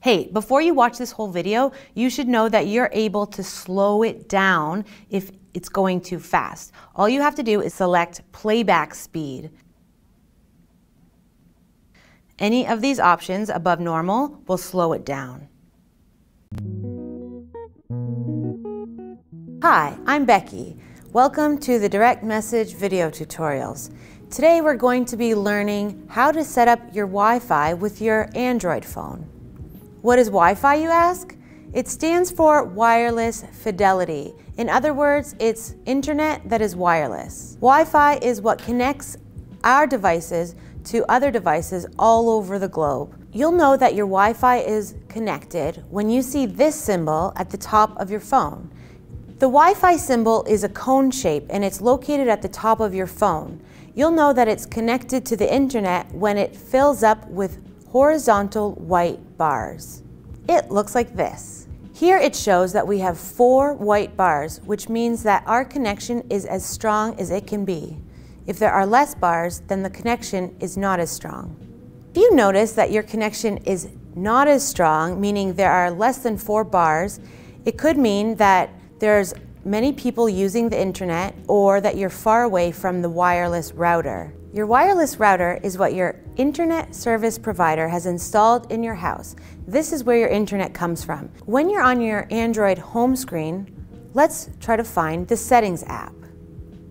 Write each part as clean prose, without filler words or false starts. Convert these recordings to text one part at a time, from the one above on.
Hey, before you watch this whole video, you should know that you're able to slow it down if it's going too fast. All you have to do is select playback speed. Any of these options above normal will slow it down. Hi, I'm Becky. Welcome to the direct message video tutorials. Today we're going to be learning how to set up your Wi-Fi with your Android phone. What is Wi-Fi, you ask? It stands for wireless fidelity. In other words, it's internet that is wireless. Wi-Fi is what connects our devices to other devices all over the globe. You'll know that your Wi-Fi is connected when you see this symbol at the top of your phone. The Wi-Fi symbol is a cone shape and it's located at the top of your phone. You'll know that it's connected to the internet when it fills up with horizontal white bars. It looks like this. Here it shows that we have 4 white bars, which means that our connection is as strong as it can be. If there are less bars, then the connection is not as strong. If you notice that your connection is not as strong, meaning there are less than 4 bars, it could mean that there's many people using the internet or that you're far away from the wireless router. Your wireless router is what your internet service provider has installed in your house. This is where your internet comes from. When you're on your Android home screen, let's try to find the Settings app.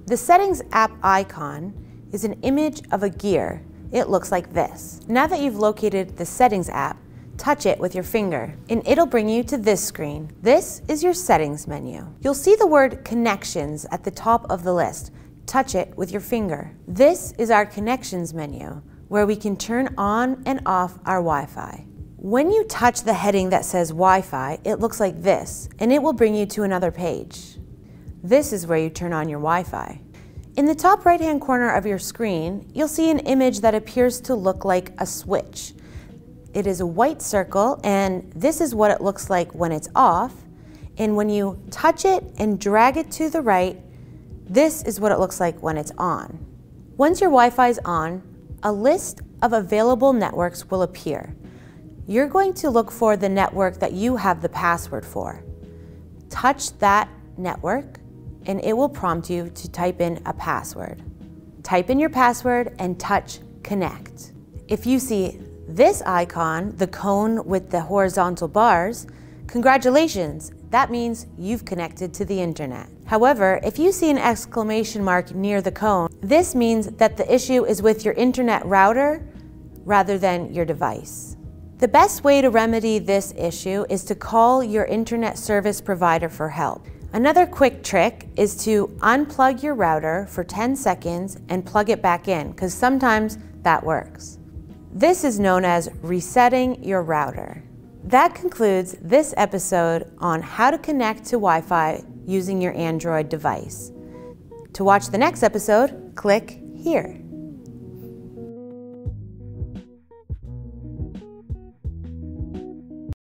The Settings app icon is an image of a gear. It looks like this. Now that you've located the Settings app, touch it with your finger and it'll bring you to this screen. This is your settings menu. You'll see the word connections at the top of the list. Touch it with your finger. This is our connections menu where we can turn on and off our Wi-Fi. When you touch the heading that says Wi-Fi, it looks like this and it will bring you to another page. This is where you turn on your Wi-Fi. In the top right-hand corner of your screen, you'll see an image that appears to look like a switch. It is a white circle and this is what it looks like when it's off. And when you touch it and drag it to the right, this is what it looks like when it's on. Once your Wi-Fi is on, a list of available networks will appear. You're going to look for the network that you have the password for. Touch that network and it will prompt you to type in a password. Type in your password and touch connect. If you see this icon, the cone with the horizontal bars, congratulations, that means you've connected to the internet. However, if you see an exclamation mark near the cone, this means that the issue is with your internet router rather than your device. The best way to remedy this issue is to call your internet service provider for help. Another quick trick is to unplug your router for 10 seconds and plug it back in, because sometimes that works. This is known as resetting your router. That concludes this episode on how to connect to Wi-Fi using your Android device. To watch the next episode, click here.